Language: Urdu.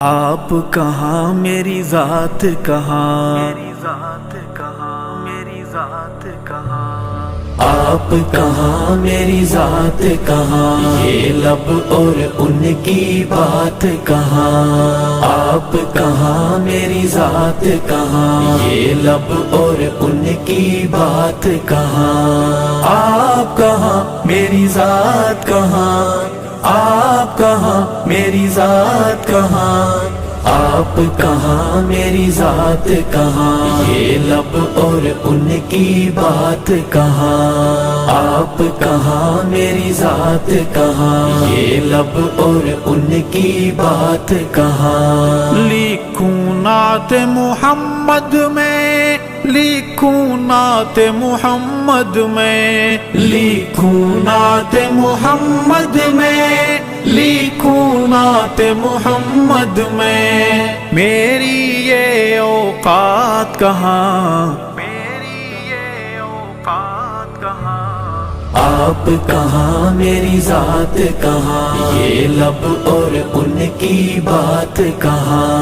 آپ کہاں میری ذات کہاں، میری ذات کہاں، میری ذات کہاں، آپ کہاں میری ذات کہاں، یہ لب اور ان کی بات کہاں، آپ کہاں میری ذات کہاں، یہ لب اور ان کی بات کہاں، آپ کہاں میری ذات کہاں، آپ کہاں میری ذات کہاں، آپ کہاں میری ذات کہاں، یہ لب اور ان کی بات کہاں، آپ کہاں میری ذات کہاں، یہ لب اور ان کی بات کہاں، لکھوں نعت محمد میں، لکھوں نعت محمد میں، لکھوں نعت محمد میں، لکھوں نعت محمد میں، میری یہ اوقات کہاں، میری یہ اوقات کہاں، آپ کہاں میری ذات کہاں، یہ لب اور ان کی بات کہاں۔